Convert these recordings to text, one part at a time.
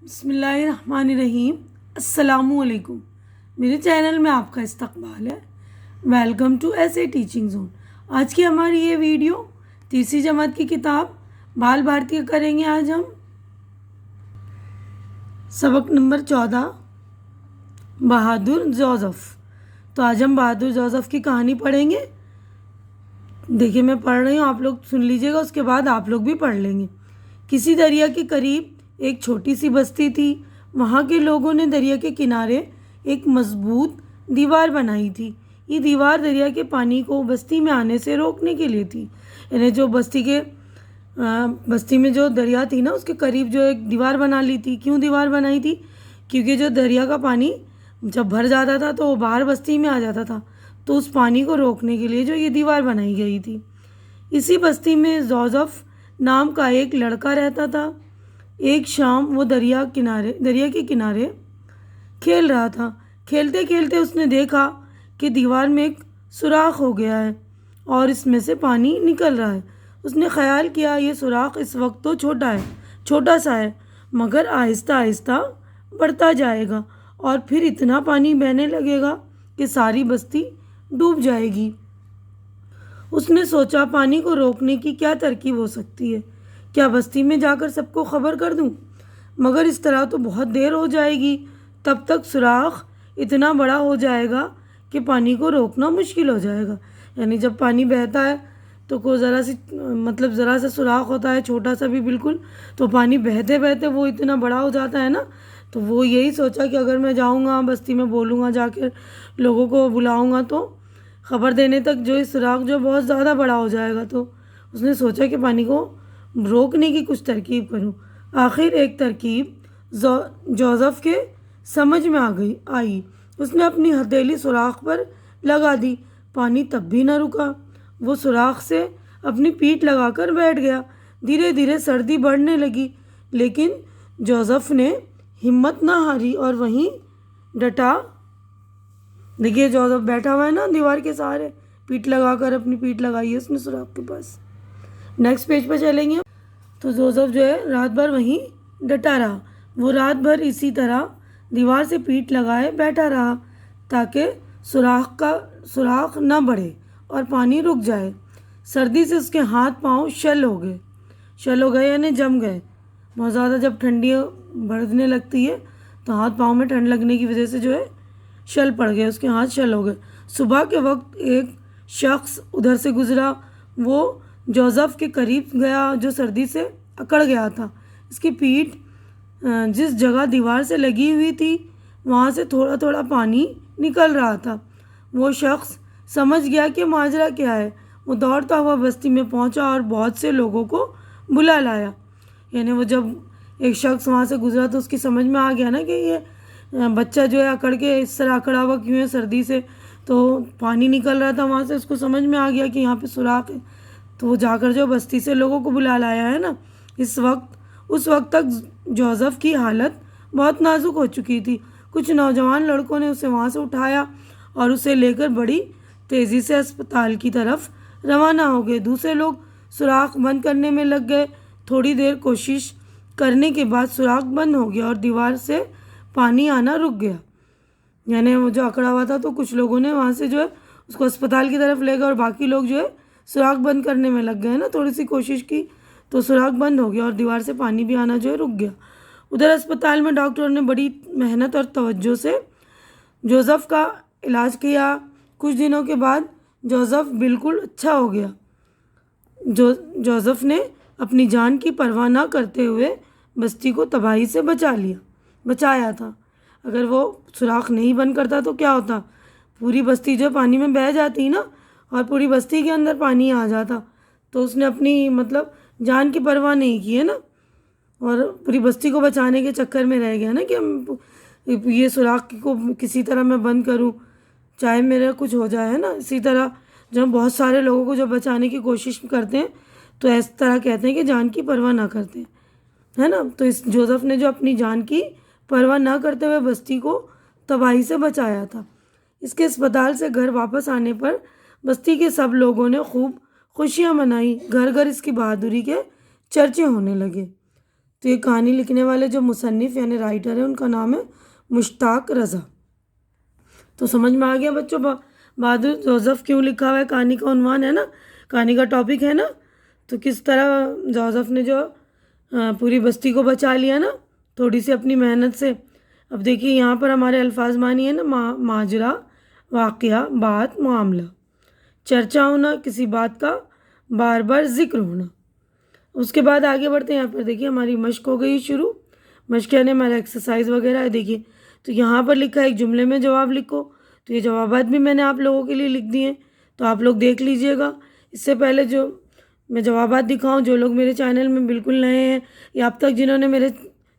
بسم اللہ الرحمن الرحیم۔ السلام علیکم، میرے چینل میں آپ کا استقبال ہے۔ ویلکم ٹو ایسے ٹیچنگ زون۔ آج کی ہماری یہ ویڈیو تیسری جماعت کی کتاب بال بھارتی کریں گے۔ آج ہم سبق نمبر 14 بہادر جوزف۔ تو آج ہم بہادر جوزف کی کہانی پڑھیں گے۔ دیکھیے میں پڑھ رہی ہوں، آپ لوگ سن لیجیے گا، اس کے بعد آپ لوگ بھی پڑھ لیں گے۔ کسی دریا کے قریب ایک چھوٹی سی بستی تھی۔ وہاں کے لوگوں نے دریا کے کنارے ایک مضبوط دیوار بنائی تھی۔ یہ دیوار دریا کے پانی کو بستی میں آنے سے روکنے کے لیے تھی۔ یعنی جو بستی میں جو دریا تھی نا، اس کے قریب جو ایک دیوار بنا لی تھی۔ کیوں دیوار بنائی تھی؟ کیونکہ جو دریا کا پانی جب بھر جاتا تھا تو وہ باہر بستی میں آ جاتا تھا، تو اس پانی کو روکنے کے لیے جو یہ دیوار بنائی گئی تھی۔ اسی بستی میں جوزف نام کا ایک لڑکا رہتا تھا۔ ایک شام وہ دریا کے کنارے کھیل رہا تھا۔ کھیلتے کھیلتے اس نے دیکھا کہ دیوار میں ایک سوراخ ہو گیا ہے اور اس میں سے پانی نکل رہا ہے۔ اس نے خیال کیا یہ سوراخ اس وقت تو چھوٹا سا ہے، مگر آہستہ آہستہ بڑھتا جائے گا اور پھر اتنا پانی بہنے لگے گا کہ ساری بستی ڈوب جائے گی۔ اس نے سوچا پانی کو روکنے کی کیا ترکیب ہو سکتی ہے؟ کیا بستی میں جا کر سب کو خبر کر دوں؟ مگر اس طرح تو بہت دیر ہو جائے گی، تب تک سوراخ اتنا بڑا ہو جائے گا کہ پانی کو روکنا مشکل ہو جائے گا۔ یعنی جب پانی بہتا ہے تو ذرا سا سوراخ ہوتا ہے، چھوٹا سا بھی بالکل، تو پانی بہتے بہتے وہ اتنا بڑا ہو جاتا ہے نا۔ تو وہ یہی سوچا کہ اگر میں جاؤں گا بستی میں، بولوں گا، جا کے لوگوں کو بلاؤں گا تو خبر دینے تک جو اس سوراخ جو بہت زیادہ بڑا ہو جائے گا۔ تو اس نے سوچا کہ پانی کو روکنے کی کچھ ترکیب کروں۔ آخر ایک ترکیب جوزف کے سمجھ میں آئی۔ اس نے اپنی ہتھیلی سوراخ پر لگا دی، پانی تب بھی نہ رکا۔ وہ سوراخ سے اپنی پیٹھ لگا کر بیٹھ گیا۔ دھیرے دھیرے سردی بڑھنے لگی، لیکن جوزف نے ہمت نہ ہاری اور وہیں ڈٹا۔ دیکھیے جوزف بیٹھا ہوا ہے نا دیوار کے سہارے، پیٹھ لگا کر، اپنی پیٹھ لگائی ہے اس نے سوراخ کے پاس۔ نیکسٹ پیج پہ چلیں گے تو جوزف جو ہے رات بھر وہیں ڈٹا رہا۔ وہ رات بھر اسی طرح دیوار سے پیٹھ لگائے بیٹھا رہا تاکہ سوراخ نہ بڑھے اور پانی رک جائے۔ سردی سے اس کے ہاتھ پاؤں شل ہو گئے یعنی جم گئے۔ بہت زیادہ جب ٹھنڈی بڑھنے لگتی ہے تو ہاتھ پاؤں میں ٹھنڈ لگنے کی وجہ سے جو ہے شل پڑ گئے، اس کے ہاتھ شل ہو گئے۔ صبح کے وقت ایک شخص ادھر سے گزرا۔ وہ جوزف کے قریب گیا جو سردی سے اکڑ گیا تھا۔ اس کی پیٹھ جس جگہ دیوار سے لگی ہوئی تھی وہاں سے تھوڑا تھوڑا پانی نکل رہا تھا۔ وہ شخص سمجھ گیا کہ ماجرا کیا ہے۔ وہ دوڑتا ہوا بستی میں پہنچا اور بہت سے لوگوں کو بلا لایا۔ یعنی وہ جب ایک شخص وہاں سے گزرا تو اس کی سمجھ میں آ گیا نا کہ یہ بچہ جو ہے اکڑ کے اس طرح اکڑا ہوا کیوں ہے، سردی سے تو پانی نکل رہا تھا وہاں سے، اس کو سمجھ میں آ گیا کہ یہاں پہ سوراخ ہے۔ تو وہ جا کر جو بستی سے لوگوں کو بلا لایا ہے نا۔ اس وقت تک جوزف کی حالت بہت نازک ہو چکی تھی۔ کچھ نوجوان لڑکوں نے اسے وہاں سے اٹھایا اور اسے لے کر بڑی تیزی سے اسپتال کی طرف روانہ ہو گئے۔ دوسرے لوگ سوراخ بند کرنے میں لگ گئے۔ تھوڑی دیر کوشش کرنے کے بعد سوراخ بند ہو گیا اور دیوار سے پانی آنا رک گیا۔ یعنی وہ جو اکڑا ہوا تھا تو کچھ لوگوں نے وہاں سے جو ہے اس کو اسپتال کی طرف لے گئے اور باقی لوگ جو ہے سوراخ بند کرنے میں لگ گئے نا، تھوڑی سی کوشش کی تو سوراخ بند ہو گیا اور دیوار سے پانی بھی آنا جو ہے رک گیا۔ ادھر اسپتال میں ڈاکٹروں نے بڑی محنت اور توجہ سے جوزف کا علاج کیا۔ کچھ دنوں کے بعد جوزف بالکل اچھا ہو گیا۔ جوزف نے اپنی جان کی پرواہ نہ کرتے ہوئے بستی کو تباہی سے بچایا تھا۔ اگر وہ سوراخ نہیں بند کرتا تو کیا ہوتا؟ پوری بستی جو پانی میں بہہ جاتی نا اور پوری بستی کے اندر پانی آ جاتا۔ تو اس نے اپنی جان کی پرواہ نہیں کی ہے نا، اور پوری بستی کو بچانے کے چکر میں رہ گیا نا کہ یہ سوراخ کو کسی طرح میں بند کروں چاہے میرا کچھ ہو جائے، ہے نا۔ اسی طرح جب ہم بہت سارے لوگوں کو جب بچانے کی کوشش کرتے ہیں تو اس طرح کہتے ہیں کہ جان کی پرواہ نہ کرتے ہیں، ہے نا۔ تو اس جوزف نے جو اپنی جان کی پرواہ نہ کرتے ہوئے بستی کو تباہی سے بچایا تھا۔ اس کے اسپتال سے گھر واپس آنے پر بستی کے سب لوگوں نے خوب خوشیاں منائی۔ گھر گھر اس کی بہادری کے چرچے ہونے لگے۔ تو تو یہ کہانی لکھنے والے جو مصنف یعنی رائٹر ہے ان کا نام ہے مشتاق رضا۔ تو سمجھ میں آ گیا بچوں بہادر جوزف کیوں لکھا ہوا ہے، کہانی کا عنوان ہے نا، کہانی کا ٹاپک ہے نا، تو کس طرح جوزف نے جو پوری بستی کو بچا لیا نا تھوڑی سی اپنی محنت سے۔ اب دیکھیے یہاں پر ہمارے الفاظ مانی ہے نا، ماجرا، واقعہ، بات، معاملہ، چرچا ہونا، کسی بات کا بار بار ذکر ہونا۔ اس کے بعد آگے بڑھتے ہیں، یہاں پر دیکھیے ہماری مشق ہو گئی شروع، مشق یعنی ہمارا ایکسرسائز وغیرہ ہے۔ دیکھیے تو یہاں پر لکھا ہے ایک جملے میں جواب لکھو، تو یہ جوابات بھی میں نے آپ لوگوں کے لیے لکھ دیے ہیں، تو آپ لوگ دیکھ لیجئے گا۔ اس سے پہلے جو میں جوابات دکھاؤں، جو لوگ میرے چینل میں بالکل نئے ہیں یا اب تک جنہوں نے میرے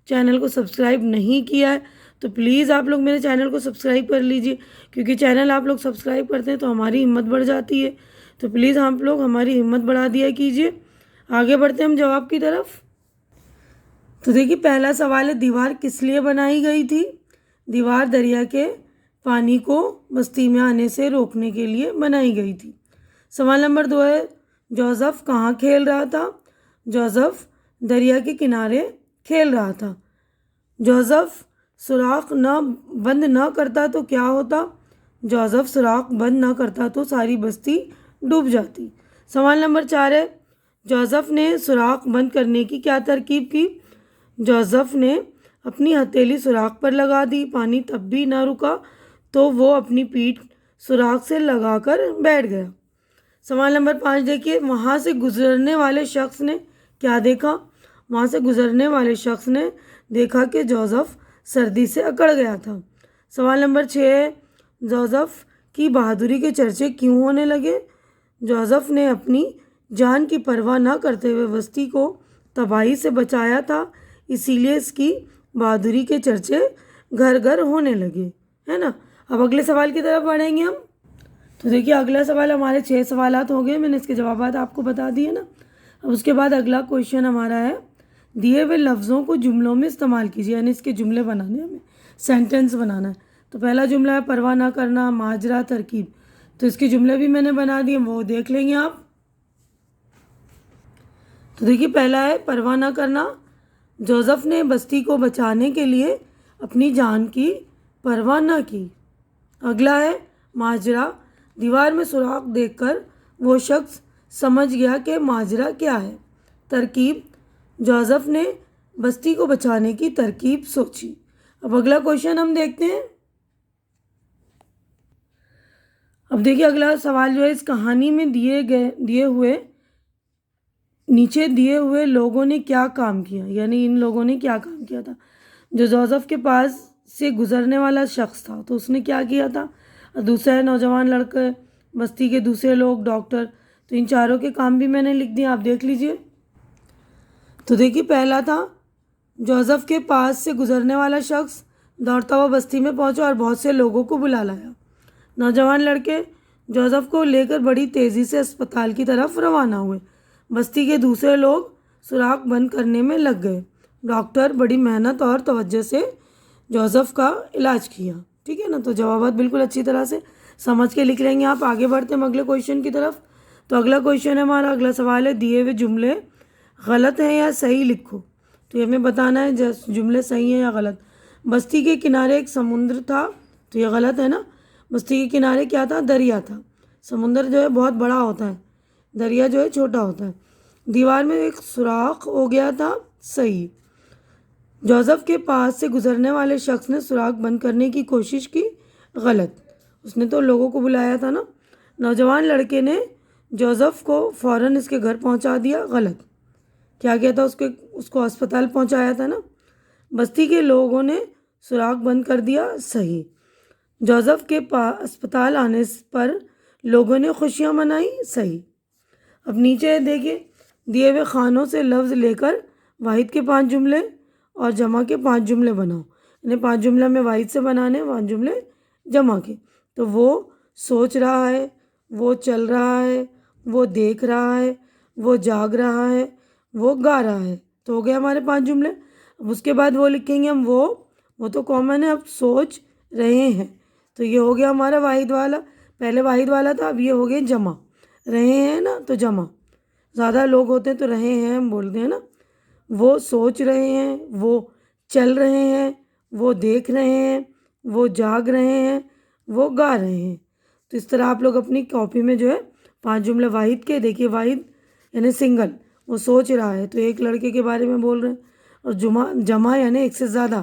چینل کو سبسکرائب نہیں کیا ہے، تو پلیز آپ لوگ میرے چینل کو سبسکرائب کر لیجئے، کیونکہ چینل آپ لوگ سبسکرائب کرتے ہیں تو ہماری ہمت بڑھ جاتی ہے، تو پلیز آپ لوگ ہماری ہمت بڑھا دیا کیجئے۔ آگے بڑھتے ہیں ہم جواب کی طرف۔ تو دیکھیے پہلا سوال ہے، دیوار کس لیے بنائی گئی تھی؟ دیوار دریا کے پانی کو بستی میں آنے سے روکنے کے لیے بنائی گئی تھی۔ سوال نمبر 2 ہے، جوزف کہاں کھیل رہا تھا؟ جوزف دریا کے کنارے کھیل رہا تھا۔ جوزف سوراخ بند نہ کرتا تو کیا ہوتا؟ جوزف سوراخ بند نہ کرتا تو ساری بستی ڈوب جاتی۔ سوال نمبر 4 ہے، جوزف نے سوراخ بند کرنے کی کیا ترکیب کی؟ جوزف نے اپنی ہتھیلی سوراخ پر لگا دی، پانی تب بھی نہ رکا تو وہ اپنی پیٹھ سوراخ سے لگا کر بیٹھ گیا۔ سوال نمبر 5 دیکھیے، وہاں سے گزرنے والے شخص نے کیا دیکھا؟ وہاں سے گزرنے والے شخص نے دیکھا کہ جوزف سردی سے اکڑ گیا تھا۔ سوال نمبر 6 ہے، جوزف کی بہادری کے چرچے کیوں ہونے لگے؟ جوزف نے اپنی جان کی پرواہ نہ کرتے ہوئے بستی کو تباہی سے بچایا تھا، اسی لیے اس کی بہادری کے چرچے گھر گھر ہونے لگے، ہے نا۔ اب اگلے سوال کی طرف بڑھیں گے ہم۔ تو دیکھیے اگلا سوال، ہمارے 6 سوالات ہو گئے، میں نے اس کے جوابات آپ کو بتا دیے نا۔ اب اس کے بعد اگلا کویشچن ہمارا ہے، دیے ہوئے لفظوں کو جملوں میں استعمال کیجیے، یعنی اس کے جملے بنانے، ہمیں سینٹنس بنانا ہے۔ تو پہلا جملہ ہے پرواہ نہ کرنا، ماجرا، ترکیب، تو اس کے جملے بھی میں نے بنا دیے، وہ دیکھ لیں گے آپ۔ تو دیکھیے پہلا ہے پرواہ نہ کرنا، جوزف نے بستی کو بچانے کے لیے اپنی جان کی پرواہ نہ کی۔ اگلا ہے ماجرا، دیوار میں سوراخ دیکھ کر وہ شخص سمجھ گیا کہ ماجرا کیا ہے۔ ترکیب، جوزف نے بستی کو بچانے کی ترکیب سوچی۔ اب اگلا کویشچن ہم دیکھتے ہیں۔ اب دیکھیے اگلا سوال جو ہے، اس کہانی میں نیچے دیے ہوئے لوگوں نے کیا کام کیا، یعنی ان لوگوں نے کیا کام کیا تھا؟ جو جوزف کے پاس سے گزرنے والا شخص تھا تو اس نے کیا کیا تھا؟ دوسرا ہے نوجوان لڑکے، بستی کے دوسرے لوگ، ڈاکٹر، تو ان چاروں کے کام بھی میں نے لکھ دیا، آپ دیکھ لیجئے۔ تو دیکھیے پہلا تھا، جوزف کے پاس سے گزرنے والا شخص دوڑتا ہوا بستی میں پہنچا اور بہت سے لوگوں کو بلا لایا۔ نوجوان لڑکے جوزف کو لے کر بڑی تیزی سے اسپتال کی طرف روانہ ہوئے۔ بستی کے دوسرے لوگ سوراخ بند کرنے میں لگ گئے۔ ڈاکٹر بڑی محنت اور توجہ سے جوزف کا علاج کیا، ٹھیک ہے نا۔ تو جوابات بالکل اچھی طرح سے سمجھ کے لکھ لیں گے آپ۔ آگے بڑھتے ہیں اگلے کویشچن کی طرف۔ تو اگلا کویشچن ہے ہمارا، اگلا سوال ہے، دیے ہوئے جملے غلط ہیں یا صحیح لکھو۔ تو یہ ہمیں بتانا ہے جملے صحیح ہیں یا غلط۔ بستی کے کنارے ایک سمندر تھا، تو یہ غلط ہے نا۔ بستی کے کنارے کیا تھا؟ دریا تھا۔ سمندر جو ہے بہت بڑا ہوتا ہے، دریا جو ہے چھوٹا ہوتا ہے۔ دیوار میں ایک سوراخ ہو گیا تھا، صحیح۔ جوزف کے پاس سے گزرنے والے شخص نے سوراخ بند کرنے کی کوشش کی، غلط، اس نے تو لوگوں کو بلایا تھا نا۔ نوجوان لڑکے نے جوزف کو فوراً اس کے گھر پہنچا دیا، غلط، کیا کیا تھا؟ اس کو اسپتال پہنچایا تھا نا۔ بستی کے لوگوں نے سوراخ بند کر دیا، صحیح۔ جوزف کے پاس اسپتال آنے پر لوگوں نے خوشیاں منائی، صحیح۔ اب نیچے دیکھیے، دیے ہوئے خانوں سے لفظ لے کر واحد کے 5 جملے اور جمع کے 5 جملے بناؤ، یعنی 5 جملے میں واحد سے بنانے، 5 جملے جمع کے۔ تو وہ سوچ رہا ہے، وہ چل رہا ہے، وہ دیکھ رہا ہے، وہ جاگ رہا ہے، وہ گا رہا ہے، تو ہو گیا ہمارے 5 جملے۔ اب اس کے بعد وہ لکھیں گے ہم، وہ تو کامن ہے، اب سوچ رہے ہیں، تو یہ ہو گیا ہمارا واحد والا، پہلے واحد والا تھا، اب یہ ہو گئے جمع، رہے ہیں نا تو جمع، زیادہ لوگ ہوتے ہیں تو رہے ہیں ہم بولتے ہیں نا، وہ سوچ رہے ہیں، وہ چل رہے ہیں، وہ دیکھ رہے ہیں، وہ جاگ رہے ہیں، وہ گا رہے ہیں۔ تو اس طرح آپ لوگ اپنی کاپی میں جو ہے 5 جملے واحد کے، دیکھیے واحد یعنی سنگل، وہ سوچ رہا ہے تو ایک لڑکے کے بارے میں بول رہے ہیں، اور جمع یعنی ایک سے زیادہ،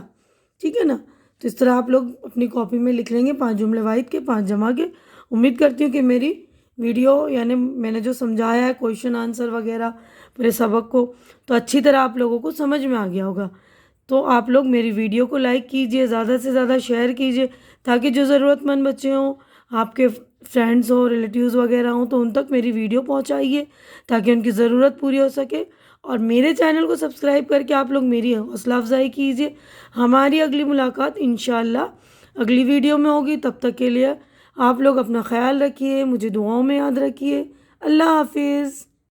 ٹھیک ہے نا۔ تو اس طرح آپ لوگ اپنی کاپی میں لکھ لیں گے 5 جملے واحد کے، 5 جمع کے۔ امید کرتی ہوں کہ میری ویڈیو یعنی میں نے جو سمجھایا ہے کویشچن آنسر وغیرہ پورے سبق کو، تو اچھی طرح آپ لوگوں کو سمجھ میں آ گیا ہوگا۔ تو آپ لوگ میری ویڈیو کو لائک کیجئے، زیادہ سے زیادہ شیئر کیجئے، تاکہ جو ضرورت مند بچے ہوں، آپ کے فرینڈس ہوں، ریلیٹیوز وغیرہ ہوں، تو ان تک میری ویڈیو پہنچائیے تاکہ ان کی ضرورت پوری ہو سکے۔ اور میرے چینل کو سبسکرائب کر کے آپ لوگ میری حوصلہ افزائی کیجئے۔ ہماری اگلی ملاقات انشاءاللہ اگلی ویڈیو میں ہوگی۔ تب تک کے لیے آپ لوگ اپنا خیال رکھیے، مجھے دعاؤں میں یاد رکھیے۔ اللہ حافظ۔